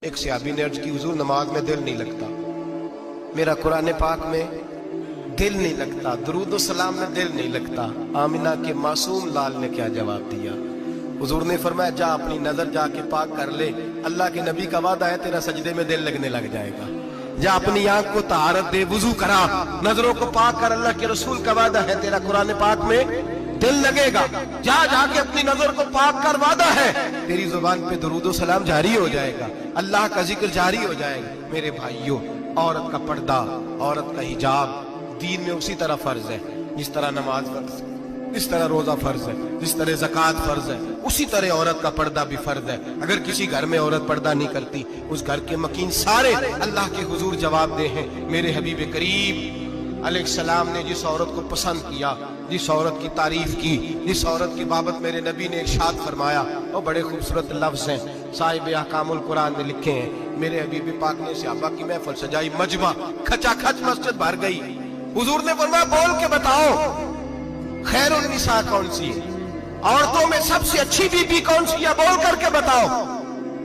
ایک صحابی نے عرض کی حضور نماز میں دل نہیں لگتا، میرا قرآن پاک میں دل نہیں لگتا، درود و سلام میں دل نہیں لگتا۔ آمینہ کے معصوم لال نے کیا جواب دیا؟ حضور نے فرمایا جا اپنی نظر جا کے پاک کر لے، اللہ کے نبی کا وعدہ ہے تیرا سجدے میں دل لگنے لگ جائے گا۔ جا اپنی آنکھ کو طہارت دے، وضو کرا، نظروں کو پاک کر، اللہ کے رسول کا وعدہ ہے تیرا قرآن پاک میں دل لگے گا۔ جا جا کے اپنی نظر کو پاک کر، وعدہ ہے تیری زبان پہ درود و سلام جاری ہو جائے گا، اللہ کا ذکر جاری ہو جائے گا۔ میرے بھائیوں، عورت کا پردہ، عورت کا حجاب دین میں اسی طرح فرض ہے جس طرح نماز فرض ہے، جس طرح روزہ فرض ہے، جس طرح زکوٰۃ فرض ہے، اسی طرح عورت کا پردہ بھی فرض ہے۔ اگر کسی گھر میں عورت پردہ نہیں کرتی، اس گھر کے مکین سارے اللہ کے حضور جواب دے ہیں۔ میرے حبیب کریم علیہ السلام نے جس عورت کو پسند کیا، جس عورت کی تعریف کی، جس عورت کی بابت میرے نبی نے ارشاد فرمایا، وہ بڑے خوبصورت لفظ ہیں، صاحب احکام القرآن میں لکھے ہیں۔ میرے حبیب پاک نے صحابہ کی محفل سجائی، مجمع کھچا کھچ مسجد بھر گئی۔ حضور نے فرمایا بول کے بتاؤ خیر النساء کون سی ہے، عورتوں میں سب سے اچھی بی بی کون سی ہے، بول کر کے بتاؤ۔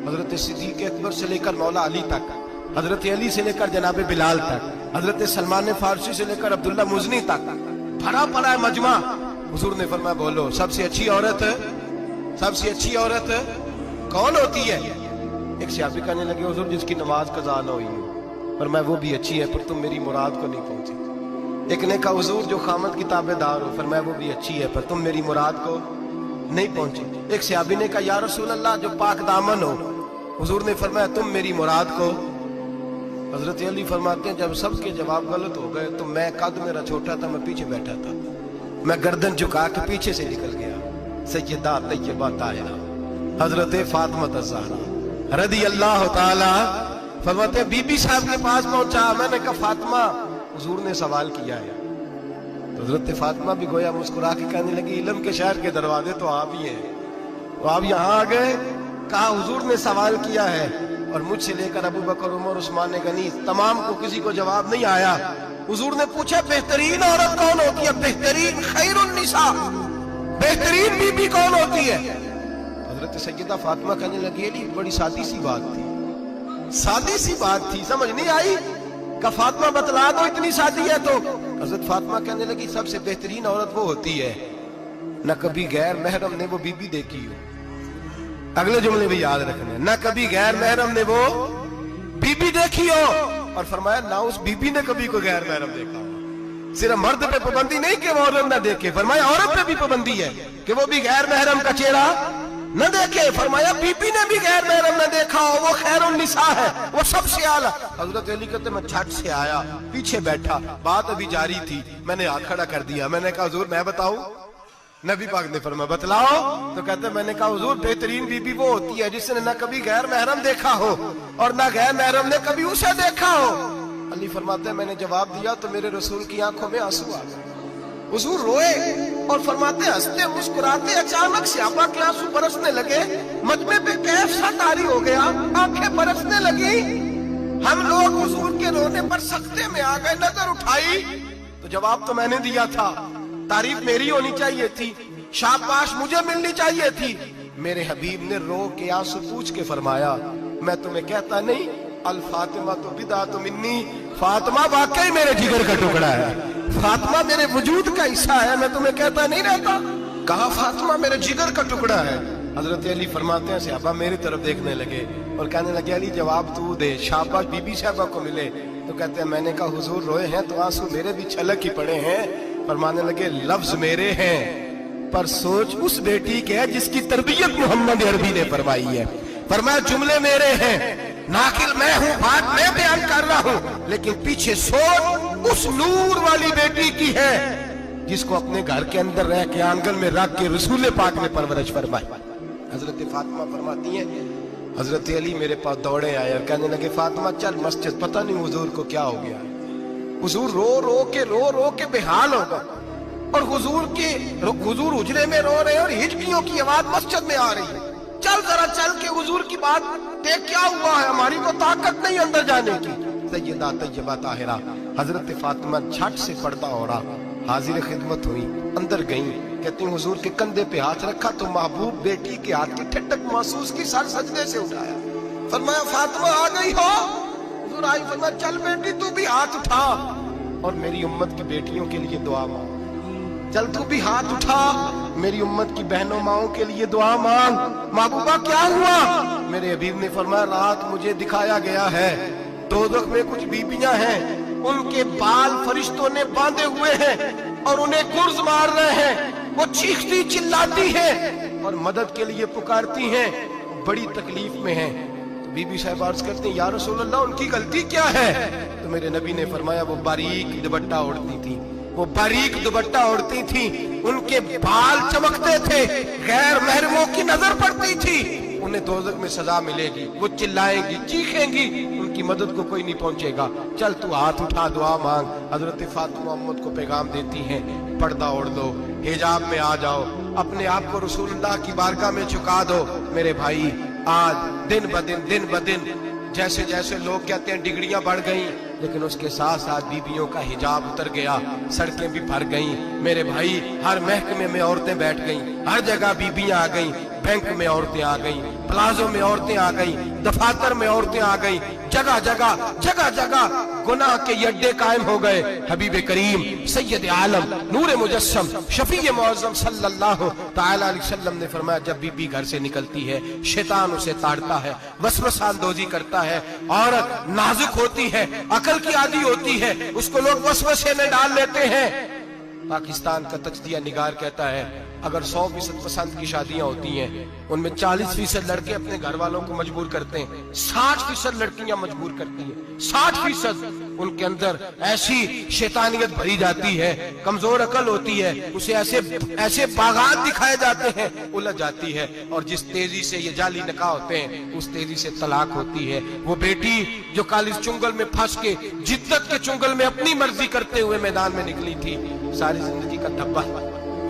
حضرت صدیق اکبر سے لے کر مولا علی تک، حضرت علی سے لے کر جناب بلال تک، حضرت سلمان فارسی سے لے کر عبداللہ مزنی تک بھرا پڑا ہے مجمع۔ حضور نے فرمایا بولو سب سے اچھی عورت، سب سے اچھی عورت کون ہوتی ہے؟ ایک صحابی کہنے لگے حضور جس کی نماز قضا نہ ہوئی ہو، فرمایا وہ بھی اچھی ہے پر تم میری مراد کو نہیں پہنچی۔ ایک نے کہا حضور جو خامد کی تابع دار ہو، فرمایا وہ بھی اچھی ہے پر تم میری مراد کو نہیں پہنچی۔ ایک صحابی نے کہا یا رسول اللہ جو پاک دامن ہو، حضور نے فرمایا تم میری مراد کو۔ حضرت علی فرماتے ہیں جب سب کے جواب غلط ہو گئے تو میں قد میرا چھوٹا تھا، میں پیچھے بیٹھا تھا، میں گردن جھکا کے پیچھے سے نکل گیا۔ سیدہ طیبہ طاہرہ حضرت فاطمہ الزہرا رضی اللہ تعالی فرماتے ہیں بی بی صاحب کے پاس پہنچا، میں نے کہا فاطمہ حضور نے سوال کیا ہے۔ تو حضرت فاطمہ بھی گویا مسکرا کے کہنے لگی علم کے شہر کے دروازے تو آپ ہی ہیں، تو آپ یہاں آ گئے۔ کہا حضور نے سوال کیا ہے اور مجھ سے لے کر ابو بکر عمر عثمان غنی تمام کو کسی کو جواب نہیں آیا۔ حضور نے پوچھا بہترین عورت کون ہوتی ہے، بہترین خیر النساء بہترین بی بی کون ہوتی ہے؟ حضرت سیدہ فاطمہ کہنے لگی علی بڑی سادی سی بات تھی، سادی سی بات تھی، سمجھ نہیں آئی؟ کہ فاطمہ بتلا دو اتنی سادی ہے تو۔ حضرت فاطمہ کہنے لگی سب سے بہترین عورت وہ ہوتی ہے نہ کبھی غیر محرم نے وہ بی بی دیکھی ہو۔ اگلے جملے بھی یاد رکھنے، نہ کبھی غیر محرم نے وہ بی بی دیکھی ہو، اور فرمایا نہ اس بی بی نے کبھی کوئی غیر محرم دیکھا ہو۔ صرف مرد پہ پابندی نہیں کہ وہ عورت نہ دیکھے، فرمایا عورت پہ بھی پابندی ہے کہ وہ بھی غیر محرم کا چہرہ نہ دیکھے۔ فرمایا بی بی نے بھی غیر محرم نہ دیکھا ہو، وہ خیر النساء ہے، وہ سب سے اعلیٰ۔ حضرت علی کہتے میں جھٹ سے آیا، پیچھے بیٹھا، بات ابھی جاری تھی، میں نے ہاتھ کھڑا کر دیا، میں نے کہا حضور میں بتاؤں؟ نبی پاک نے فرمایا بتلاؤ۔ تو کہتے میں نے کہا حضور بہترین بی بی وہ ہوتی ہے جس نے نہ کبھی غیر محرم دیکھا ہو اور نہ غیر محرم نے کبھی اسے دیکھا ہو۔ علی فرماتے ہیں میں نے جواب دیا تو میرے رسول کی آنکھوں میں آنسو آ گئے، حضور روئے اور فرماتے ہنستے مسکراتے اچانک صحابہ کے آنسو برسنے لگے، مجمع پہ کیف سا طاری ہو گیا، آنکھیں برسنے لگی۔ ہم لوگ حضور کے رونے پر سکتے میں آ گئے، نظر اٹھائی تو جواب تو میں نے دیا تھا، تعریف میری ہونی چاہیے تھی، شاباش مجھے ملنی چاہیے تھی۔ میرے حبیب نے رو کے آنسو پوچھ کے فرمایا میں تمہیں کہتا نہیں الفاطمہ تو بدعۃ منی، فاطمہ واقعی میرے جگر کا ٹکڑا ہے، فاطمہ میرے وجود کا حصہ ہے، میں تمہیں کہتا نہیں رہتا؟ کہا فاطمہ میرے جگر کا ٹکڑا ہے۔ حضرت علی فرماتے ہیں صحابہ میری طرف دیکھنے لگے اور کہنے لگے علی جواب تو دے، شاباش بی بی صاحبہ کو ملے۔ تو کہتے ہیں میں نے کہا حضور روئے ہیں تو آنسو میرے بھی چھلک ہی پڑے ہیں۔ فرمانے لگے لفظ میرے ہیں پر سوچ اس بیٹی کے ہے جس کی تربیت محمد عربی نے فرمائی ہے۔ فرمایا جملے میرے ہیں، ناقل میں ہوں، بات میں بیان کر رہا ہوں، لیکن پیچھے سوچ اس نور والی بیٹی کی ہے جس کو اپنے گھر کے اندر رہ کے آنگن میں رکھ کے رسول پاک نے پرورش فرمائی۔ حضرت فاطمہ فرماتی ہیں حضرت علی میرے پاس دوڑے آئے اور کہنے لگے فاطمہ چل مسجد، پتہ نہیں حضور کو کیا ہو گیا۔ حضور رو رو کے بحال ہو گئے اور حضور حجرے میں رو رہے ہیں اور ہچکیوں کی آواز مسجد میں آ رہی ہے۔ چل ذرا چل کے حضور کی بات دیکھ کیا ہوا ہے، ہماری کو طاقت نہیں اندر جانے کی۔ سیدہ طیبہ طاہرہ حضرت فاطمہ جھٹ سے پردہ اوڑھا، حاضر خدمت ہوئی، اندر گئیں، کہتی ہیں حضور کے کندھے پہ ہاتھ رکھا تو محبوب بیٹی کے ہاتھ کی ٹھٹک محسوس کی، سر سجدے سے اٹھایا، फरमाया फातिमा आ गई हो? हुजूर आई, फरमाया चल बेटी तू भी हाथ उठा और मेरी उम्मत की बेटियों के लिए दुआ मांग। चल तू भी हाथ उठा, मेरी उम्मत की बहनों माओं के लिए दुआ मांग। महबूबा क्या हुआ? मेरे हबीब ने फरमाया रात मुझे दिखाया गया है दोज़ख में कुछ बीबियां हैं, उनके बाल फरिश्तों ने बांधे हुए हैं और उन्हें गुर्ज मार रहे हैं। वो चीखती चिल्लाती हैं और मदद के लिए पुकारती हैं, बड़ी तकलीफ में हैं। तो बीबी साहब अर्ज करती हैं या रसूल अल्लाह उनकी गलती क्या है? तो मेरे नबी ने फरमाया वो बारीक दुपट्टा ओढ़ती थी, वो बारीक दुपट्टा ओढ़ती थी, उनके बाल चमकते थे, गैर महरमों की नजर पड़ती थी, उन्हें दोज़ख में सजा मिलेगी, वो चिल्लाएंगी चीखेंगी, उनकी मदद को कोई नहीं पहुंचेगा। चल तू हाथ उठा दुआ मांग। हजरत फातिमा उम्मत को पैगाम देती हैं पर्दा ओढ़ लो, हिजाब में आ जाओ, अपने आप को रसूलुल्लाह की बारगाह में झुका दो। मेरे भाई आज दिन ब दिन जैसे जैसे लोग कहते हैं डिग्रियां बढ़ गई, लेकिन उसके साथ साथ बीबियों का हिजाब उतर गया, सड़कें भी भर गईं। मेरे भाई हर महकमे में औरतें बैठ गईं, हर जगह बीबियां आ गईं, बैंक में औरतें आ गईं, प्लाजो में औरतें आ गईं, दफातर में औरतें आ गईं, जगह जगह गुनाह के अड्डे कायम हो गए। हबीब करीम सैयद आलम नूर मुजस्सम शफी मुअज़्ज़म सल्लल्लाहु तआला अलैहि वसल्लम ने फरमाया जब बीबी घर से निकलती है शैतान उसे ताड़ता है, वसवसा अंदोजी करता है, औरत नाजुक होती है, अकल की आदी होती है, उसको लोग वसवसे में डाल लेते हैं। पाकिस्तान का तज्जिया निगार कहता है अगर 100% पसंद की शादियां होती हैं उनमें 40% लड़के अपने घर वालों को मजबूर करते हैं, 60% लड़कियां मजबूर करती हैं, 60% उनके अंदर ऐसी शैतानियत भरी जाती है, कमजोर अकल होती है, उसे ऐसे बागात दिखाए जाते हैं, उलझ जाती है, और जिस तेजी से ये जाली निकाह होते हैं उस तेजी से तलाक होती है। वो बेटी जो कल इस चुंगल में फंस के जिद्दत के चुंगल में अपनी मर्जी करते हुए मैदान में निकली थी, सारी जिंदगी का धब्बा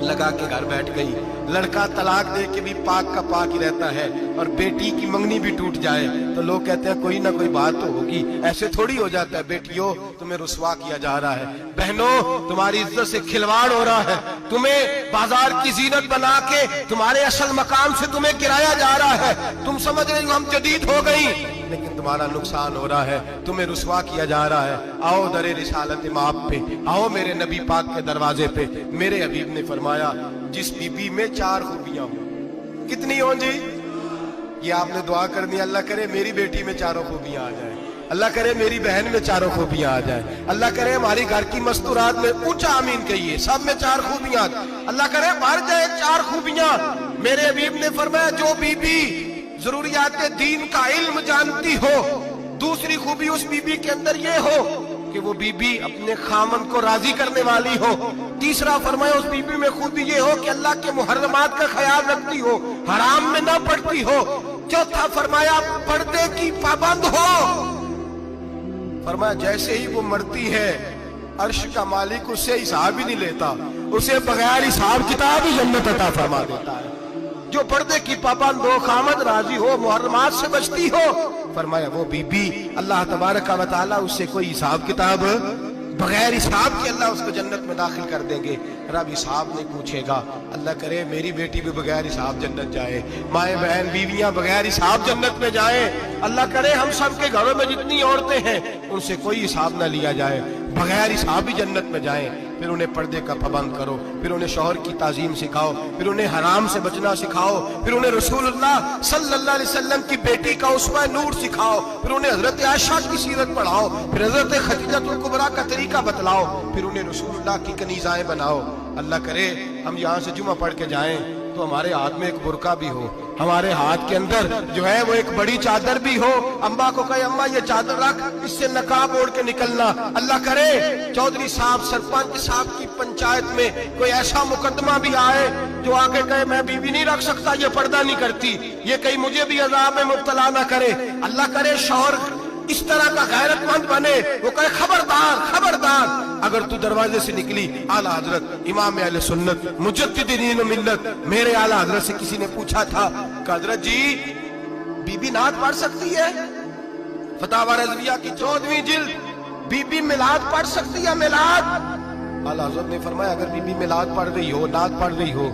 लगा के घर बैठ गई। लड़का तलाक दे के भी पाक का पाक ही रहता है, और बेटी की मंगनी भी टूट जाए तो लोग कहते हैं कोई ना कोई बात तो होगी। ऐसे थोड़ी हो जाता है। बेटियों तुम्हें रुसवा किया जा रहा है, बहनों तुम्हारी इज्जत से खिलवाड़ हो रहा है, तुम्हें बाजार की जीनत बना के तुम्हारे असल मकाम से तुम्हें गिराया जा रहा है। तुम समझ रहे हो हम जदीद हो गई, लेकिन तुम्हारा नुकसान हो रहा है, तुम्हें रुसवा किया जा रहा है। आओ दरे रिसालत माप पे, आओ मेरे नबी पाक के दरवाजे पे। मेरे हबीब ने फरमाया जिस बीबी में 4 खूबियां हो, कितनी हो जी? ये आपने दुआ करनी, अल्लाह करे मेरी बेटी में 4 खूबियां आ जाए, अल्लाह करे मेरी बहन में 4 खूबियां आ जाए, अल्लाह करे हमारी घर की मस्तूरात में ऊंचा आमीन कहिए सब में 4 खूबियां, अल्लाह करे भर जाए 4 खूबियां। मेरे हबीब ने फरमाया जो बीबी जरूरियात दीन का इल्म जानती हो, दूसरी खूबी उस बीबी के अंदर ये हो कि वो बीबी अपने खामन को राजी करने वाली हो, तीसरा फरमाया उस बीबी में खूबी ये हो कि अल्लाह के मुहर्रमात का ख्याल रखती हो, हराम में ना पड़ती हो, चौथा फरमाया पर्दे की पाबंद हो। फरमाया जैसे ही वो मरती है अर्श का मालिक उससे हिसाब ही नहीं लेता, उसे बगैर हिसाब किताब ही जन्नत अता फरमा देता है। जो पर्दे की पाबंद हो, खामद राजी हो, मुहर्रमात से बचती हो, फरमाया वो बीबी अल्लाह तबारक व तआला उससे कोई हिसाब किताब बगैर हिसाब के अल्लाह उसको जन्नत में दाखिल कर देंगे। रब हिसाब नहीं पूछेगा। अल्लाह करे मेरी बेटी भी बगैर हिसाब जन्नत जाए, माए बहन बीवियां बगैर हिसाब जन्नत में जाए। अल्लाह करे हम सब के घरों में जितनी औरतें हैं उनसे कोई हिसाब ना लिया जाए, बगैर हिसाब ही जन्नत में जाए। फिर उन्हें पर्दे का पाबंद करो, फिर उन्हें शौहर की ताजीम सिखाओ, फिर उन्हें हराम से बचना सिखाओ, फिर उन्हें रसूलुल्लाह सल्लल्लाहु अलैहि वसल्लम की बेटी का उस्वा नूर सिखाओ, फिर उन्हें हजरत आयशा की सीरत पढ़ाओ, फिर हजरत खदीजतुल कुबरा का तरीका बतलाओ, फिर उन्हें रसूलुल्लाह की कनीज़ाएं बनाओ। अल्लाह करे हम यहाँ से जुमा पढ़ के जाएं तो हमारे हाथ में एक बुरका भी हो, हमारे हाथ के अंदर जो है वो एक बड़ी चादर भी हो। अम्मा को कहे अम्मा ये चादर रख, इससे नकाब ओढ़ के निकलना। अल्लाह करे चौधरी साहब सरपंच साहब की पंचायत में कोई ऐसा मुकदमा भी आए जो आके कहे मैं बीवी नहीं रख सकता, ये पर्दा नहीं करती, ये कहीं मुझे भी अजाब में मुब्तला ना करे। अल्लाह करे शौहर इस तरह का गैरतमंद बने, वो कहे खबरदार खबरदार, अगर तू दरवाजे से निकली आला हजरत इमाम अहले सुन्नत मुजद्दिद दीन मिल्लत मेरे आला हजरत से किसी ने पूछा था कि हजरत जी बीबी नात पढ़ सकती है? फतावा रज़विया की 14वीं जिल्द, बीबी मिलाद पढ़ सकती है? मिलाद आला हजरत ने फरमाया अगर बीबी मिलाद पढ़ रही हो, नात पढ़ रही हो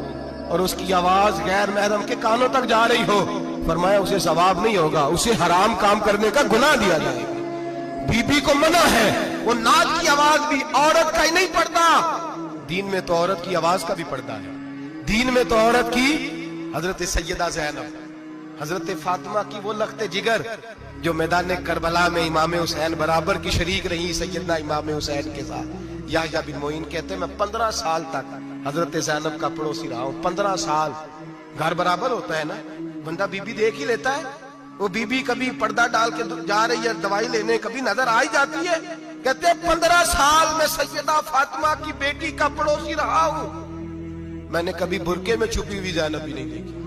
और उसकी आवाज गैर महरम के कानों तक जा रही हो, फरमाया उसे सवाब नहीं होगा, उसे हराम काम करने का गुनाह दिया जाएगा। बीबी को मना है, वो नाच की आवाज भी औरत का ही नहीं पड़ता, दीन में तो औरत की आवाज का भी पड़ता है। दीन में तो औरत की, हजरत सैयदा ज़ैनब, हजरत फातिमा की वो लख्ते जिगर जो मैदान करबला में इमाम हुसैन बराबर की शरीक रही सैयदना इमाम हुसैन के साथ। याह्या बिन मोइन कहते मैं 15 साल तक हजरत ज़ैनब का पड़ोसी रहा हूं। 15 साल, घर बराबर होता है ना, बंदा बीबी देख ही लेता है। वो बीबी कभी पर्दा डाल के जा रही है दवाई लेने, कभी नजर आ ही जाती है। कहते 15 साल में सैयदा फातिमा की बेटी का पड़ोसी रहा हूं, मैंने कभी बुरके में छुपी हुई ज़ैनब भी नहीं देखी।